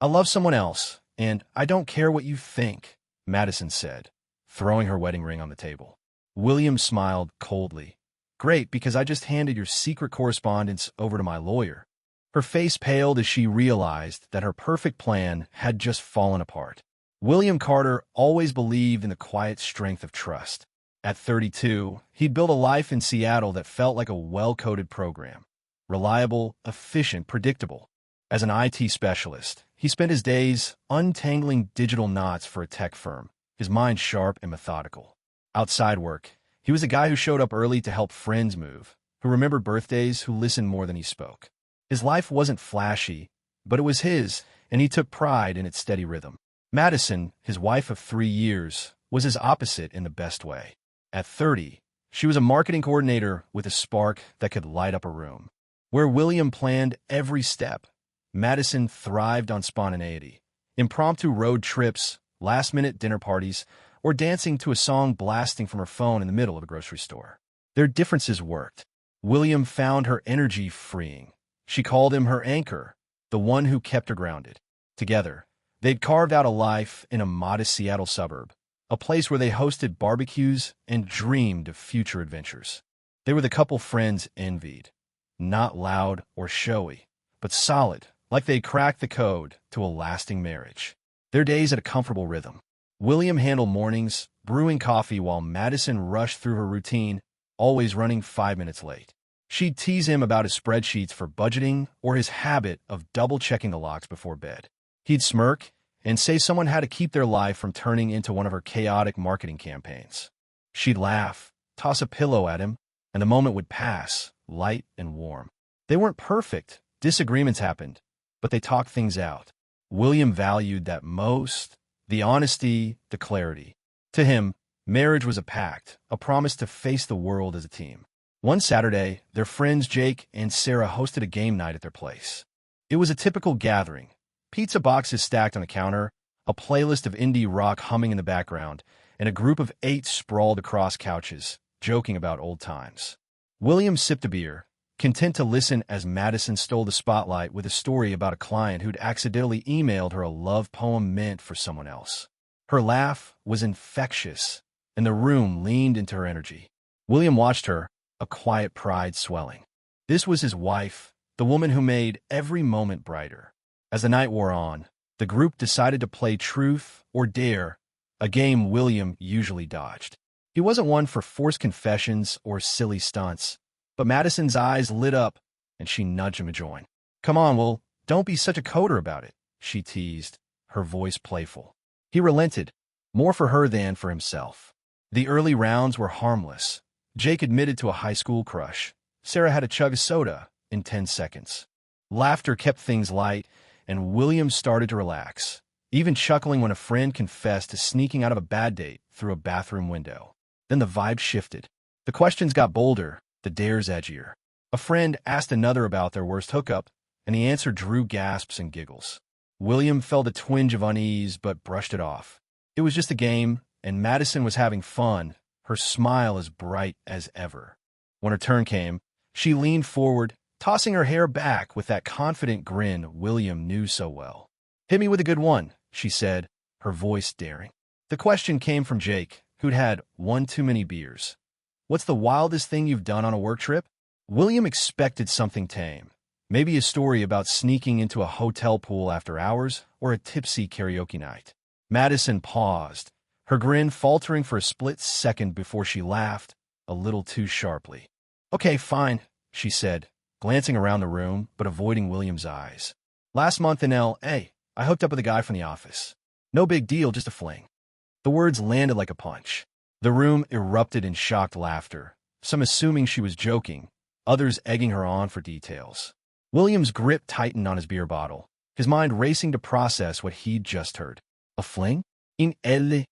I love someone else, and I don't care what you think, Madison said, throwing her wedding ring on the table. William smiled coldly. Great, because I just handed your secret correspondence over to my lawyer. Her face paled as she realized that her perfect plan had just fallen apart. William Carter always believed in the quiet strength of trust. At 32, he'd built a life in Seattle that felt like a well-coded program. Reliable, efficient, predictable. As an IT specialist, he spent his days untangling digital knots for a tech firm, his mind sharp and methodical. Outside work, he was a guy who showed up early to help friends move, who remembered birthdays, who listened more than he spoke. His life wasn't flashy, but it was his, and he took pride in its steady rhythm. Madison, his wife of 3 years, was his opposite in the best way. At 30, she was a marketing coordinator with a spark that could light up a room. Where William planned every step, Madison thrived on spontaneity. Impromptu road trips, last-minute dinner parties, or dancing to a song blasting from her phone in the middle of a grocery store. Their differences worked. William found her energy freeing. She called him her anchor, the one who kept her grounded. Together, they'd carved out a life in a modest Seattle suburb, a place where they hosted barbecues and dreamed of future adventures. They were the couple friends envied. Not loud or showy, but solid, like they cracked the code to a lasting marriage. Their days at a comfortable rhythm. William handled mornings, brewing coffee while Madison rushed through her routine, always running 5 minutes late. She'd tease him about his spreadsheets for budgeting or his habit of double-checking the locks before bed. He'd smirk and say someone had to keep their life from turning into one of her chaotic marketing campaigns. She'd laugh, toss a pillow at him, and the moment would pass, light and warm. They weren't perfect. Disagreements happened, but they talked things out. William valued that most, the honesty, the clarity. To him, marriage was a pact, a promise to face the world as a team. One Saturday, their friends Jake and Sarah hosted a game night at their place. It was a typical gathering. Pizza boxes stacked on the counter, a playlist of indie rock humming in the background, and a group of 8 sprawled across couches, joking about old times. William sipped a beer, content to listen as Madison stole the spotlight with a story about a client who'd accidentally emailed her a love poem meant for someone else. Her laugh was infectious, and the room leaned into her energy. William watched her, a quiet pride swelling. This was his wife, the woman who made every moment brighter. As the night wore on, the group decided to play Truth or Dare, a game William usually dodged. He wasn't one for forced confessions or silly stunts, but Madison's eyes lit up, and she nudged him to join. Come on, Will, don't be such a coder about it, she teased, her voice playful. He relented, more for her than for himself. The early rounds were harmless. Jake admitted to a high school crush. Sarah had a chug of soda in 10 seconds. Laughter kept things light, and William started to relax, even chuckling when a friend confessed to sneaking out of a bad date through a bathroom window. Then the vibe shifted. The questions got bolder, the dares edgier. A friend asked another about their worst hookup, and the answer drew gasps and giggles. William felt a twinge of unease but brushed it off. It was just a game, and Madison was having fun, her smile as bright as ever. When her turn came, she leaned forward, tossing her hair back with that confident grin William knew so well. Hit me with a good one, she said, her voice daring. The question came from Jake, who'd had one too many beers. What's the wildest thing you've done on a work trip? William expected something tame. Maybe a story about sneaking into a hotel pool after hours or a tipsy karaoke night. Madison paused, her grin faltering for a split second before she laughed, a little too sharply. Okay, fine, she said, glancing around the room but avoiding William's eyes. Last month in L.A., I hooked up with a guy from the office. No big deal, just a fling. The words landed like a punch. The room erupted in shocked laughter, some assuming she was joking, others egging her on for details. William's grip tightened on his beer bottle, his mind racing to process what he'd just heard. A fling? In L.A.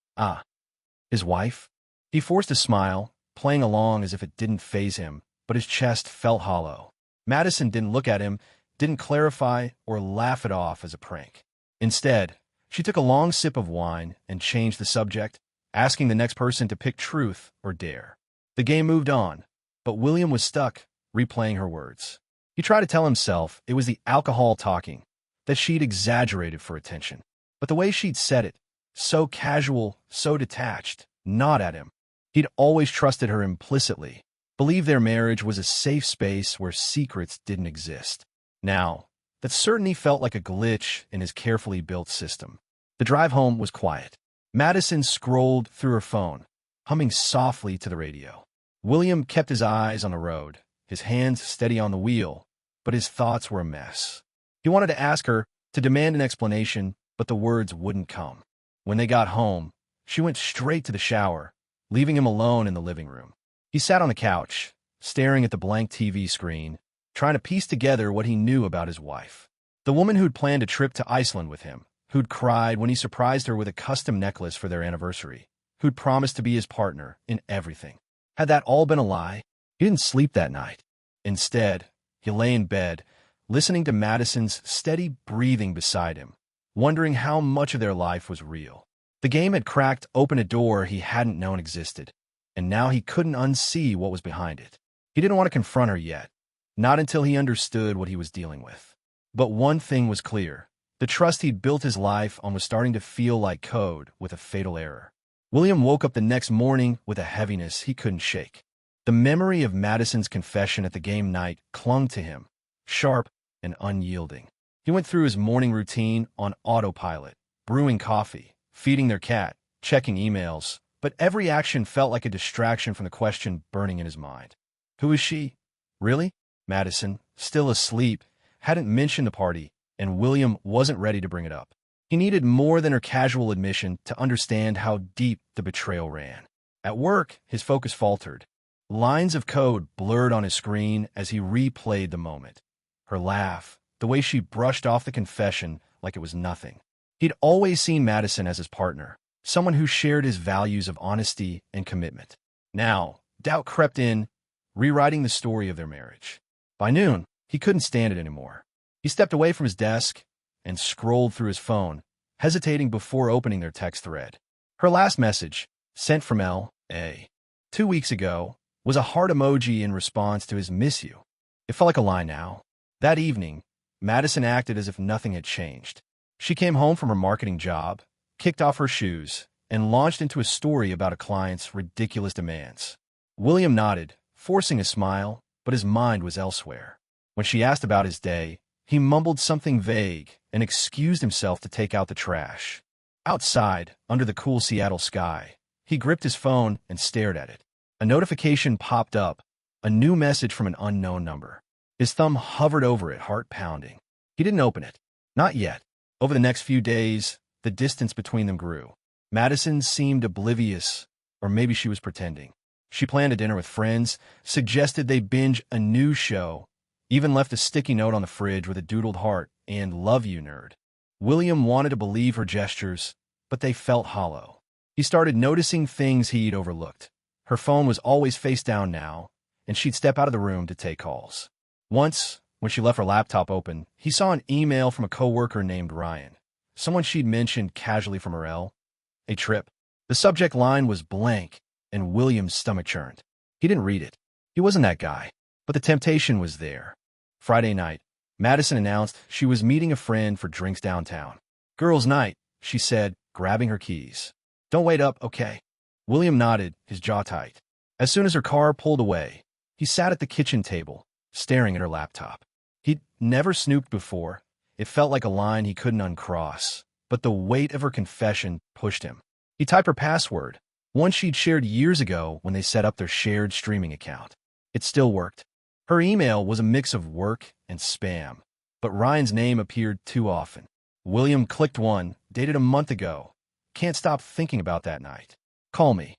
His wife? He forced a smile, playing along as if it didn't faze him, but his chest felt hollow. Madison didn't look at him, didn't clarify or laugh it off as a prank. Instead, she took a long sip of wine and changed the subject, asking the next person to pick truth or dare. The game moved on, but William was stuck, replaying her words. He tried to tell himself it was the alcohol talking, that she'd exaggerated for attention. But the way she'd said it, so casual, so detached, not at him. He'd always trusted her implicitly, believed their marriage was a safe space where secrets didn't exist. Now, that certainty felt like a glitch in his carefully built system. The drive home was quiet. Madison scrolled through her phone, humming softly to the radio. William kept his eyes on the road, his hands steady on the wheel, but his thoughts were a mess. He wanted to ask her, to demand an explanation, but the words wouldn't come. When they got home, she went straight to the shower, leaving him alone in the living room. He sat on the couch, staring at the blank TV screen, trying to piece together what he knew about his wife. The woman who'd planned a trip to Iceland with him, who'd cried when he surprised her with a custom necklace for their anniversary, who'd promised to be his partner in everything. Had that all been a lie? He didn't sleep that night. Instead, he lay in bed, listening to Madison's steady breathing beside him, wondering how much of their life was real. The game had cracked open a door he hadn't known existed, and now he couldn't unsee what was behind it. He didn't want to confront her yet, not until he understood what he was dealing with. But one thing was clear. The trust he'd built his life on was starting to feel like code with a fatal error. William woke up the next morning with a heaviness he couldn't shake. The memory of Madison's confession at the game night clung to him, sharp and unyielding. He went through his morning routine on autopilot, brewing coffee, feeding their cat, checking emails, but every action felt like a distraction from the question burning in his mind. Who is she? Really? Madison, still asleep, hadn't mentioned the party, and William wasn't ready to bring it up. He needed more than her casual admission to understand how deep the betrayal ran. At work, his focus faltered. Lines of code blurred on his screen as he replayed the moment. Her laugh, the way she brushed off the confession like it was nothing. He'd always seen Madison as his partner, someone who shared his values of honesty and commitment. Now, doubt crept in, rewriting the story of their marriage. By noon, he couldn't stand it anymore. He stepped away from his desk and scrolled through his phone, hesitating before opening their text thread. Her last message, sent from L.A. 2 weeks ago, was a heart emoji in response to his "miss you." It felt like a lie now. That evening, Madison acted as if nothing had changed. She came home from her marketing job, kicked off her shoes, and launched into a story about a client's ridiculous demands. William nodded, forcing a smile, but his mind was elsewhere. When she asked about his day, he mumbled something vague and excused himself to take out the trash. Outside, under the cool Seattle sky, he gripped his phone and stared at it. A notification popped up, a new message from an unknown number. His thumb hovered over it, heart pounding. He didn't open it. Not yet. Over the next few days, the distance between them grew. Madison seemed oblivious, or maybe she was pretending. She planned a dinner with friends, suggested they binge a new show, even left a sticky note on the fridge with a doodled heart and "Love you, nerd." William wanted to believe her gestures, but they felt hollow. He started noticing things he'd overlooked. Her phone was always face down now, and she'd step out of the room to take calls. Once, when she left her laptop open, he saw an email from a coworker named Ryan, someone she'd mentioned casually from her a trip. The subject line was blank, and William's stomach churned. He didn't read it. He wasn't that guy, but the temptation was there. Friday night, Madison announced she was meeting a friend for drinks downtown. "Girls' night," she said, grabbing her keys. "Don't wait up, okay?" William nodded, his jaw tight. As soon as her car pulled away, he sat at the kitchen table, staring at her laptop. He'd never snooped before. It felt like a line he couldn't uncross, but the weight of her confession pushed him. He typed her password, one she'd shared years ago when they set up their shared streaming account. It still worked. Her email was a mix of work and spam, but Ryan's name appeared too often. William clicked one, dated a month ago. Can't stop thinking about that night. Call me.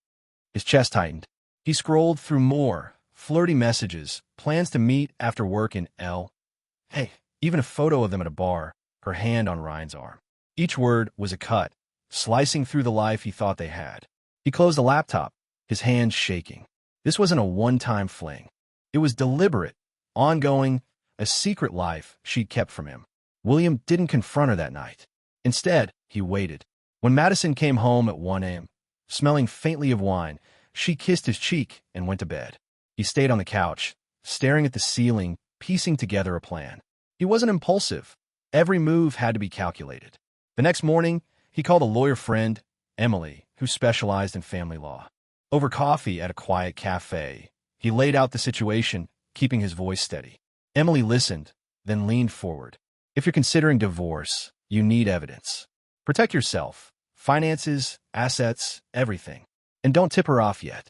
His chest tightened. He scrolled through more, flirty messages, plans to meet after work in L. Hey, even a photo of them at a bar, her hand on Ryan's arm. Each word was a cut, slicing through the life he thought they had. He closed the laptop, his hands shaking. This wasn't a one-time fling. It was deliberate, ongoing, a secret life she'd kept from him. William didn't confront her that night. Instead, he waited. When Madison came home at 1 a.m., smelling faintly of wine, she kissed his cheek and went to bed. He stayed on the couch, staring at the ceiling, piecing together a plan. He wasn't impulsive, Every move had to be calculated. The next morning, he called a lawyer friend, Emily, who specialized in family law. Over coffee at a quiet cafe, he laid out the situation, keeping his voice steady. Emily listened, then leaned forward. If you're considering divorce, you need evidence. Protect yourself. Finances, assets, everything. And don't tip her off yet.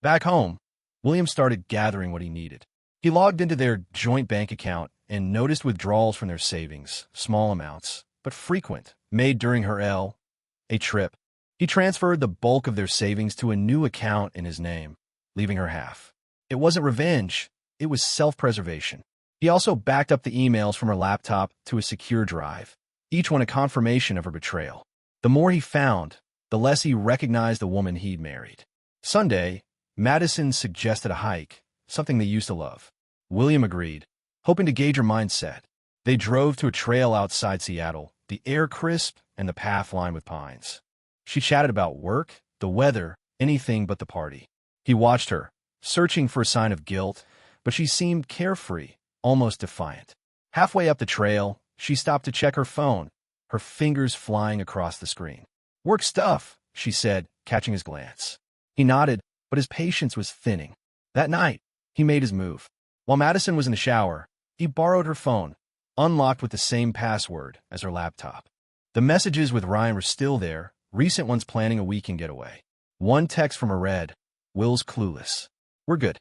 Back home, William started gathering what he needed. He logged into their joint bank account and noticed withdrawals from their savings, small amounts, but frequent, made during a trip. He transferred the bulk of their savings to a new account in his name, leaving her half. It wasn't revenge, it was self-preservation. He also backed up the emails from her laptop to a secure drive, each one a confirmation of her betrayal. The more he found, the less he recognized the woman he'd married. Sunday, Madison suggested a hike, something they used to love. William agreed, hoping to gauge her mindset. They drove to a trail outside Seattle, the air crisp and the path lined with pines. She chatted about work, the weather, anything but the party. He watched her, searching for a sign of guilt, but she seemed carefree, almost defiant. Halfway up the trail, she stopped to check her phone, her fingers flying across the screen. "Work stuff," she said, catching his glance. He nodded, but his patience was thinning. That night, he made his move. While Madison was in the shower, he borrowed her phone, unlocked with the same password as her laptop. The messages with Ryan were still there, recent ones planning a weekend getaway. One text from her read, "Will's clueless. We're good."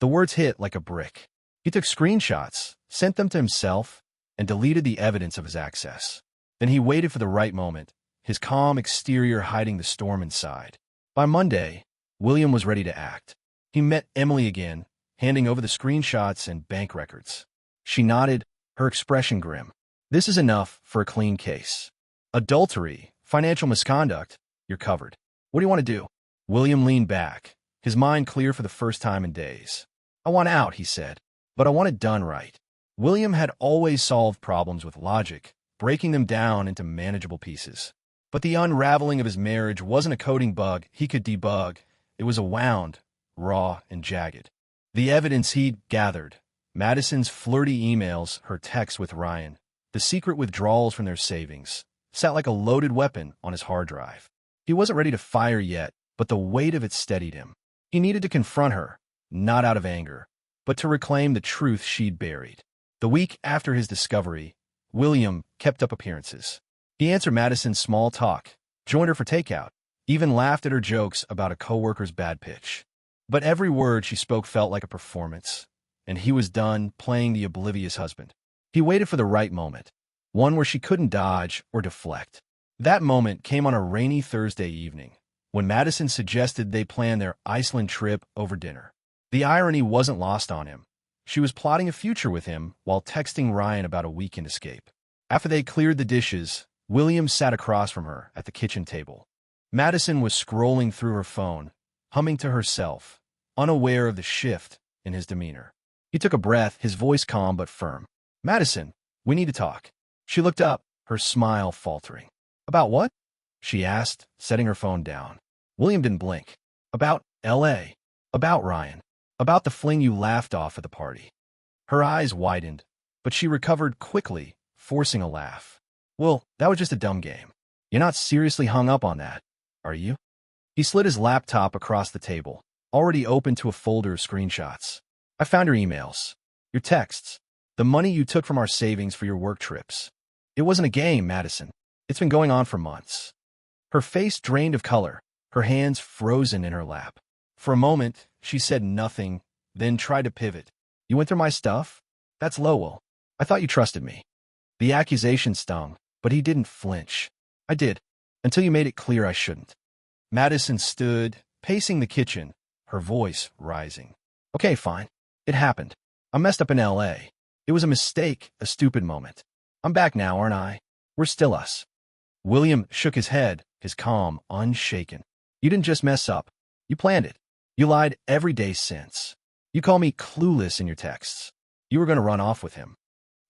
The words hit like a brick. He took screenshots, sent them to himself, and deleted the evidence of his access. Then he waited for the right moment, his calm exterior hiding the storm inside. By Monday, William was ready to act. He met Emily again, handing over the screenshots and bank records. She nodded, her expression grim. "This is enough for a clean case. Adultery, financial misconduct, you're covered. What do you want to do?" William leaned back, his mind clear for the first time in days. "I want out," he said, "but I want it done right." William had always solved problems with logic, breaking them down into manageable pieces. But the unraveling of his marriage wasn't a coding bug he could debug. It was a wound, raw, and jagged. The evidence he'd gathered, Madison's flirty emails, her texts with Ryan, the secret withdrawals from their savings, sat like a loaded weapon on his hard drive. He wasn't ready to fire yet, but the weight of it steadied him. He needed to confront her, not out of anger, but to reclaim the truth she'd buried. The week after his discovery, William kept up appearances. He answered Madison's small talk, joined her for takeout, even laughed at her jokes about a coworker's bad pitch. But every word she spoke felt like a performance, and he was done playing the oblivious husband. He waited for the right moment, one where she couldn't dodge or deflect. That moment came on a rainy Thursday evening, when Madison suggested they plan their Iceland trip over dinner. The irony wasn't lost on him. She was plotting a future with him while texting Ryan about a weekend escape. After they cleared the dishes, William sat across from her at the kitchen table. Madison was scrolling through her phone, humming to herself, unaware of the shift in his demeanor. He took a breath, his voice calm but firm. "Madison, we need to talk." She looked up, her smile faltering. "About what?" she asked, setting her phone down. William didn't blink. "About L.A., about Ryan, about the fling you laughed off at the party." Her eyes widened, but she recovered quickly, forcing a laugh. "Well, that was just a dumb game. You're not seriously hung up on that, are you?" He slid his laptop across the table, already open to a folder of screenshots. "I found your emails, your texts, the money you took from our savings for your work trips. It wasn't a game, Madison. It's been going on for months." Her face drained of color, her hands frozen in her lap. For a moment, she said nothing, then tried to pivot. "You went through my stuff? That's Lowell. I thought you trusted me." The accusation stung, but he didn't flinch. "I did, until you made it clear I shouldn't." Madison stood, pacing the kitchen, her voice rising. "Okay, fine. It happened. I messed up in L.A. It was a mistake, a stupid moment. I'm back now, aren't I? We're still us." William shook his head, his calm unshaken. "You didn't just mess up. You planned it. You lied every day since. You call me clueless in your texts. You were going to run off with him."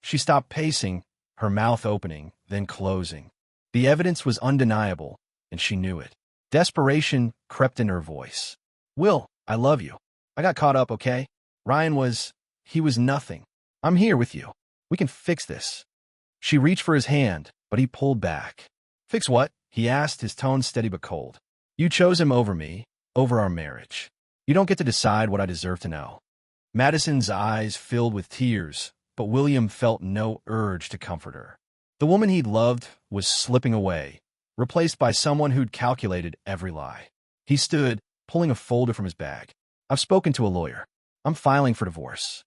She stopped pacing, her mouth opening, then closing. The evidence was undeniable, and she knew it. Desperation crept in her voice. "Will, I love you. I got caught up, okay? Ryan he was nothing. I'm here with you. We can fix this." She reached for his hand, but he pulled back. Fix what? He asked, his tone steady but cold. You chose him over me, over our marriage. You don't get to decide what I deserve to know. Madison's eyes filled with tears, but William felt no urge to comfort her. The woman he'd loved was slipping away, replaced by someone who'd calculated every lie. He stood, pulling a folder from his bag. I've spoken to a lawyer. I'm filing for divorce.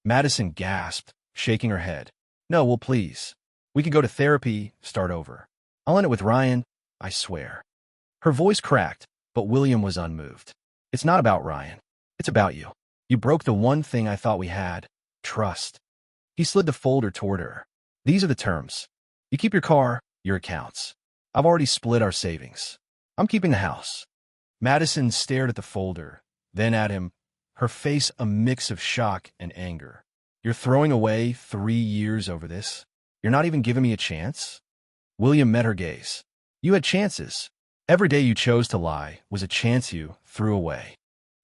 Madison gasped, shaking her head. No, well, please. We could go to therapy, start over. I'll end it with Ryan, I swear. Her voice cracked, but William was unmoved. It's not about Ryan. It's about you. You broke the one thing I thought we had, trust. He slid the folder toward her. These are the terms. You keep your car, your accounts. I've already split our savings. I'm keeping the house. Madison stared at the folder, then at him, her face a mix of shock and anger. You're throwing away 3 years over this? You're not even giving me a chance? William met her gaze. You had chances. Every day you chose to lie was a chance you threw away.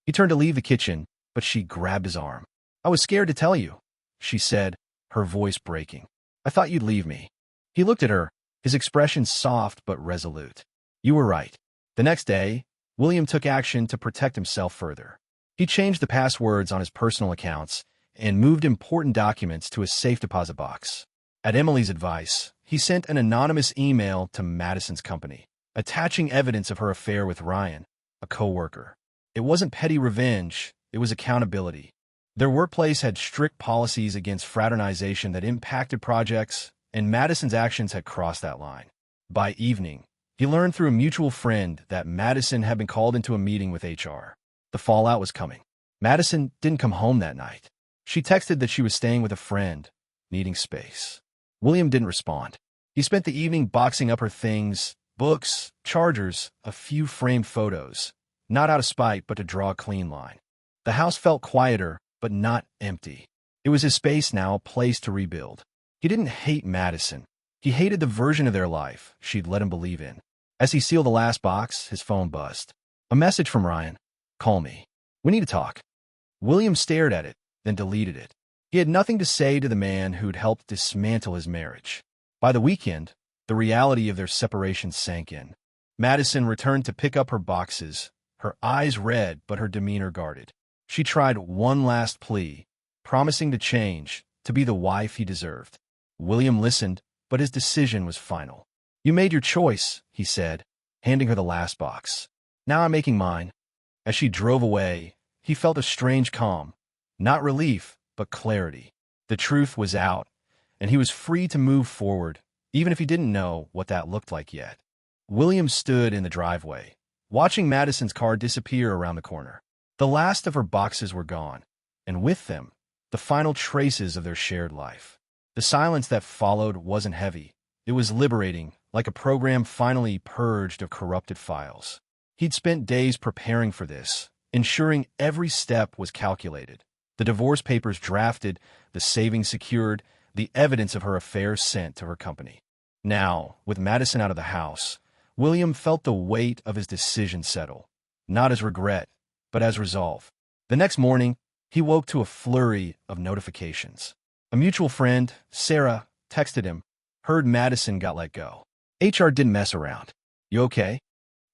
He turned to leave the kitchen, but she grabbed his arm. I was scared to tell you, she said, her voice breaking. I thought you'd leave me. He looked at her, his expression soft but resolute. You were right. The next day, William took action to protect himself further. He changed the passwords on his personal accounts and moved important documents to a safe deposit box. At Emily's advice, he sent an anonymous email to Madison's company, attaching evidence of her affair with Ryan, a co-worker. It wasn't petty revenge, it was accountability. Their workplace had strict policies against fraternization that impacted projects, and Madison's actions had crossed that line. By evening, he learned through a mutual friend that Madison had been called into a meeting with HR. The fallout was coming. Madison didn't come home that night. She texted that she was staying with a friend, needing space. William didn't respond. He spent the evening boxing up her things, books, chargers, a few framed photos, not out of spite but to draw a clean line. The house felt quieter, but not empty. It was his space now, a place to rebuild. He didn't hate Madison. He hated the version of their life she'd let him believe in. As he sealed the last box, his phone buzzed. A message from Ryan. Call me. We need to talk. William stared at it, then deleted it. He had nothing to say to the man who'd helped dismantle his marriage. By the weekend, the reality of their separation sank in. Madison returned to pick up her boxes, her eyes red but her demeanor guarded. She tried one last plea, promising to change, to be the wife he deserved. William listened, but his decision was final. You made your choice, he said, handing her the last box. Now I'm making mine. As she drove away, he felt a strange calm. Not relief, but clarity. The truth was out, and he was free to move forward, even if he didn't know what that looked like yet. William stood in the driveway, watching Madison's car disappear around the corner. The last of her boxes were gone, and with them, the final traces of their shared life. The silence that followed wasn't heavy. It was liberating, like a program finally purged of corrupted files. He'd spent days preparing for this, ensuring every step was calculated. The divorce papers drafted, the savings secured, the evidence of her affair sent to her company. Now, with Madison out of the house, William felt the weight of his decision settle, not as regret, but as resolve. The next morning, he woke to a flurry of notifications. A mutual friend, Sarah, texted him, heard Madison got let go. HR didn't mess around. You okay?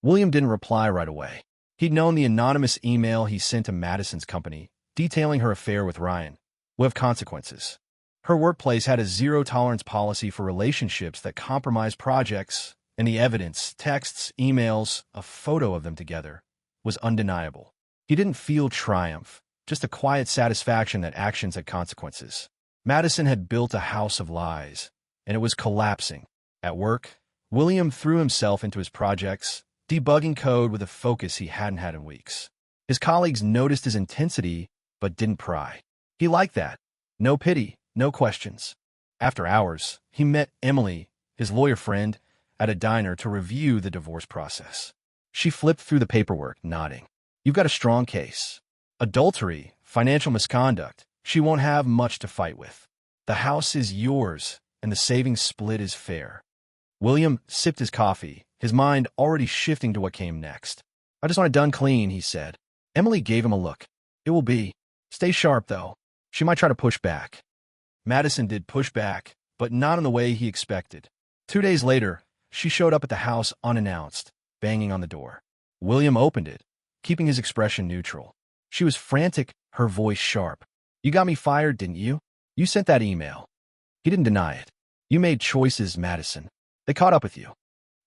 William didn't reply right away. He'd known the anonymous email he sent to Madison's company, detailing her affair with Ryan, would have consequences. Her workplace had a zero-tolerance policy for relationships that compromised projects, and the evidence, texts, emails, a photo of them together, was undeniable. He didn't feel triumph, just a quiet satisfaction that actions had consequences. Madison had built a house of lies, and it was collapsing. At work, William threw himself into his projects, debugging code with a focus he hadn't had in weeks. His colleagues noticed his intensity, but didn't pry. He liked that. No pity, no questions. After hours, he met Emily, his lawyer friend, at a diner to review the divorce process. She flipped through the paperwork, nodding. You've got a strong case. Adultery, financial misconduct, she won't have much to fight with. The house is yours, and the savings split is fair. William sipped his coffee, his mind already shifting to what came next. I just want it done clean, he said. Emily gave him a look. It will be. Stay sharp, though. She might try to push back. Madison did push back, but not in the way he expected. 2 days later, she showed up at the house unannounced, banging on the door. William opened it, keeping his expression neutral. She was frantic, her voice sharp. "You got me fired, didn't you? You sent that email." He didn't deny it. "You made choices, Madison. They caught up with you."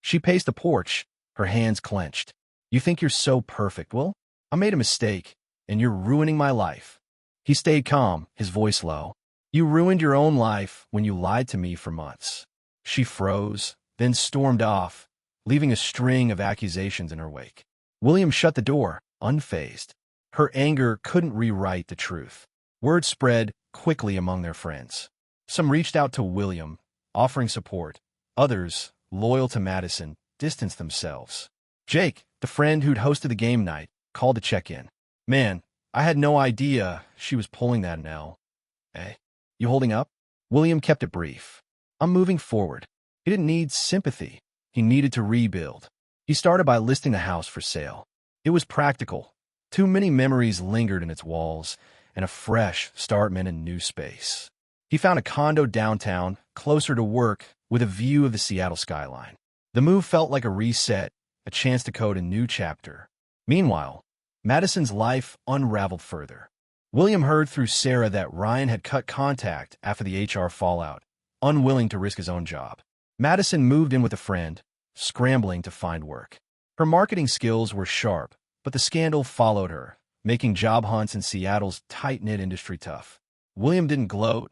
She paced the porch, her hands clenched. "You think you're so perfect? Well, I made a mistake, and you're ruining my life." He stayed calm, his voice low. "You ruined your own life when you lied to me for months." She froze, then stormed off, leaving a string of accusations in her wake. William shut the door, unfazed. Her anger couldn't rewrite the truth. Word spread quickly among their friends. Some reached out to William, offering support. Others, loyal to Madison, distanced themselves. Jake, the friend who'd hosted the game night, called to check in. "Man, I had no idea she was pulling that L. Eh? You holding up?" William kept it brief. "I'm moving forward." He didn't need sympathy. He needed to rebuild. He started by listing the house for sale. It was practical. Too many memories lingered in its walls, and a fresh start meant a new space. He found a condo downtown, closer to work, with a view of the Seattle skyline. The move felt like a reset, a chance to code a new chapter. Meanwhile, Madison's life unraveled further. William heard through Sarah that Ryan had cut contact after the HR fallout, unwilling to risk his own job. Madison moved in with a friend, scrambling to find work. Her marketing skills were sharp, but the scandal followed her, making job hunts in Seattle's tight-knit industry tough. William didn't gloat.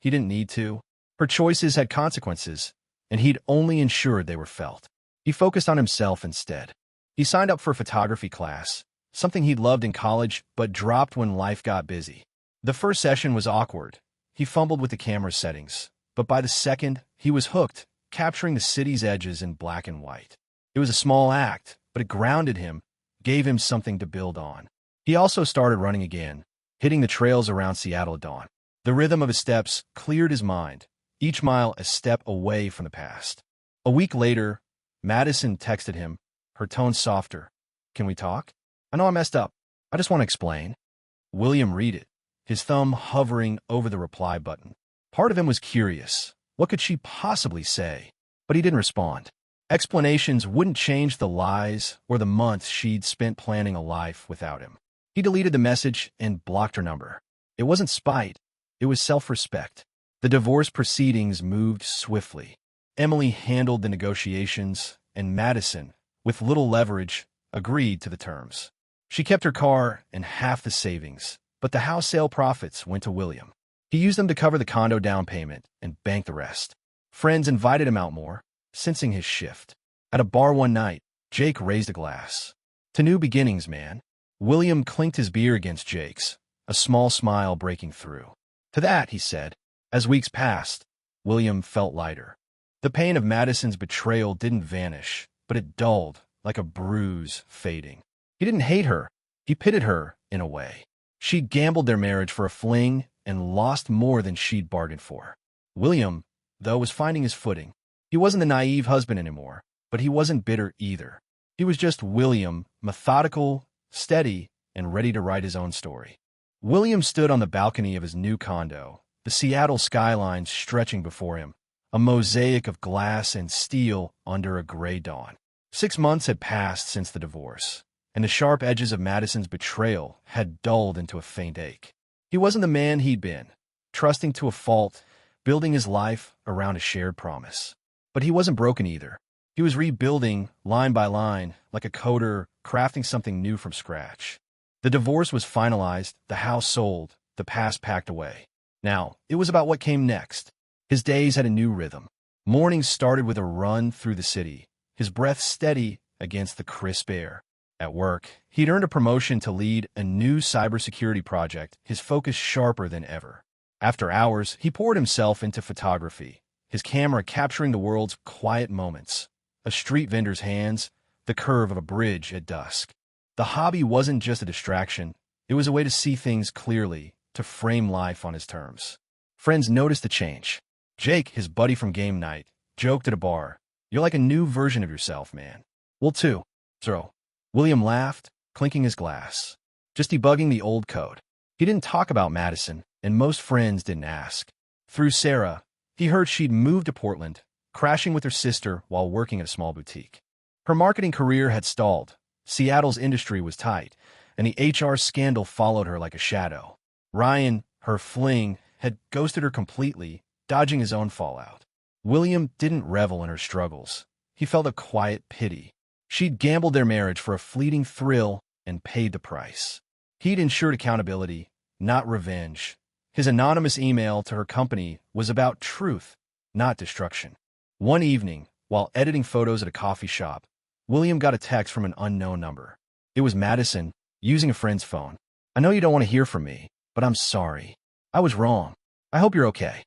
He didn't need to. Her choices had consequences, and he'd only ensured they were felt. He focused on himself instead. He signed up for a photography class, something he'd loved in college but dropped when life got busy. The first session was awkward. He fumbled with the camera settings, but by the second, he was hooked, capturing the city's edges in black and white. It was a small act, but it grounded him, gave him something to build on. He also started running again, hitting the trails around Seattle at dawn. The rhythm of his steps cleared his mind, each mile a step away from the past. A week later, Madison texted him, her tone softer. "Can we talk? I know I messed up. I just want to explain." William read it, his thumb hovering over the reply button. Part of him was curious. What could she possibly say? But he didn't respond. Explanations wouldn't change the lies or the months she'd spent planning a life without him. He deleted the message and blocked her number. It wasn't spite. It was self-respect. The divorce proceedings moved swiftly. Emily handled the negotiations, and Madison, with little leverage, agreed to the terms. She kept her car and half the savings, but the house sale profits went to William. He used them to cover the condo down payment and bank the rest. Friends invited him out more, sensing his shift. At a bar one night, Jake raised a glass. "To new beginnings, man." William clinked his beer against Jake's, a small smile breaking through. "To that," he said. As weeks passed, William felt lighter. The pain of Madison's betrayal didn't vanish, but it dulled, like a bruise fading. He didn't hate her. He pitied her, in a way. She'd gambled their marriage for a fling and lost more than she'd bargained for. William, though, was finding his footing. He wasn't the naive husband anymore, but he wasn't bitter either. He was just William, methodical, steady, and ready to write his own story. William stood on the balcony of his new condo, the Seattle skyline stretching before him, a mosaic of glass and steel under a gray dawn. 6 months had passed since the divorce, and the sharp edges of Madison's betrayal had dulled into a faint ache. He wasn't the man he'd been, trusting to a fault, building his life around a shared promise. But he wasn't broken either. He was rebuilding, line by line, like a coder crafting something new from scratch. The divorce was finalized, the house sold, the past packed away. Now, it was about what came next. His days had a new rhythm. Mornings started with a run through the city, his breath steady against the crisp air. At work, he'd earned a promotion to lead a new cybersecurity project, his focus sharper than ever. After hours, he poured himself into photography, his camera capturing the world's quiet moments, a street vendor's hands, the curve of a bridge at dusk. The hobby wasn't just a distraction. It was a way to see things clearly, to frame life on his terms. Friends noticed the change. Jake, his buddy from game night, joked at a bar, "You're like a new version of yourself, man." "Well, too." So, William laughed, clinking his glass. Just debugging the old code. He didn't talk about Madison, and most friends didn't ask. Through Sarah, He heard she'd moved to Portland, crashing with her sister while working at a small boutique. Her marketing career had stalled. Seattle's industry was tight, and the HR scandal followed her like a shadow. Ryan, her fling, had ghosted her completely, dodging his own fallout. William didn't revel in her struggles. He felt a quiet pity. She'd gambled their marriage for a fleeting thrill and paid the price. He'd ensured accountability, not revenge. His anonymous email to her company was about truth, not destruction. One evening, while editing photos at a coffee shop, William got a text from an unknown number. It was Madison, using a friend's phone. "I know you don't want to hear from me, but I'm sorry. I was wrong. I hope you're okay."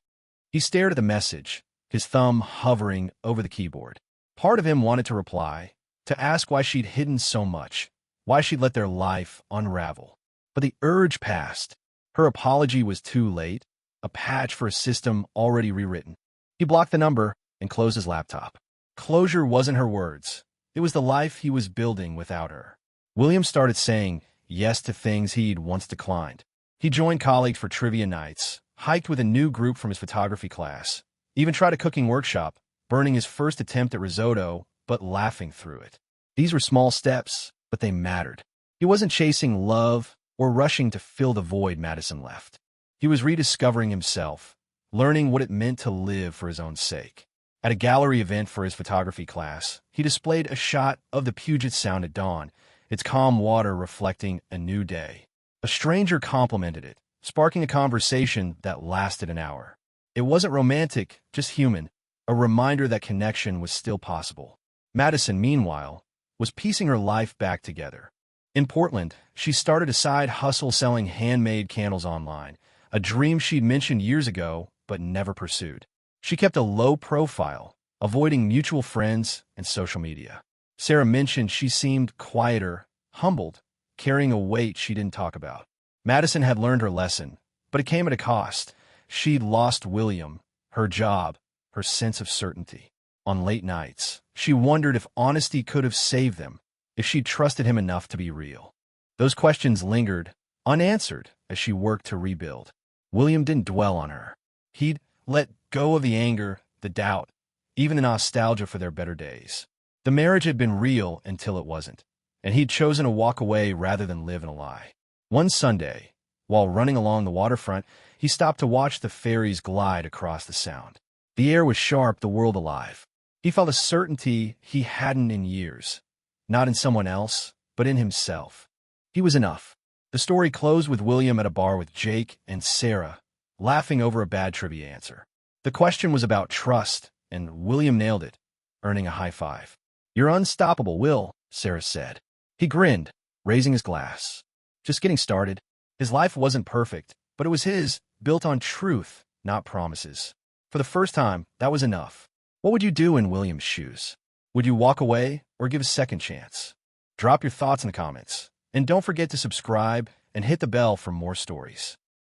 He stared at the message, his thumb hovering over the keyboard. Part of him wanted to reply, to ask why she'd hidden so much, why she'd let their life unravel. But the urge passed. Her apology was too late, a patch for a system already rewritten. He blocked the number and closed his laptop. Closure wasn't her words. It was the life he was building without her. William started saying yes to things he'd once declined. He joined colleagues for trivia nights, hiked with a new group from his photography class, even tried a cooking workshop, burning his first attempt at risotto, but laughing through it. These were small steps, but they mattered. He wasn't chasing love or rushing to fill the void Madison left. He was rediscovering himself, learning what it meant to live for his own sake. At a gallery event for his photography class, he displayed a shot of the Puget Sound at dawn, its calm water reflecting a new day. A stranger complimented it, sparking a conversation that lasted an hour. It wasn't romantic, just human, a reminder that connection was still possible. Madison, meanwhile, was piecing her life back together. In Portland, she started a side hustle selling handmade candles online, a dream she'd mentioned years ago but never pursued. She kept a low profile, avoiding mutual friends and social media. Sarah mentioned she seemed quieter, humbled, carrying a weight she didn't talk about. Madison had learned her lesson, but it came at a cost. She'd lost William, her job, her sense of certainty. On late nights, she wondered if honesty could have saved them, if she'd trusted him enough to be real. Those questions lingered, unanswered, as she worked to rebuild. William didn't dwell on her. He'd let go of the anger, the doubt, even the nostalgia for their better days. The marriage had been real until it wasn't, and he'd chosen to walk away rather than live in a lie. One Sunday, while running along the waterfront, he stopped to watch the ferries glide across the Sound. The air was sharp, the world alive. He felt a certainty he hadn't in years, not in someone else, but in himself. He was enough. The story closed with William at a bar with Jake and Sarah, laughing over a bad trivia answer. The question was about trust, and William nailed it, earning a high five. "You're unstoppable, Will," Sarah said. He grinned, raising his glass. Just getting started. His life wasn't perfect, but it was his, built on truth, not promises. For the first time, that was enough. What would you do in William's shoes? Would you walk away or give a second chance? Drop your thoughts in the comments. And don't forget to subscribe and hit the bell for more stories.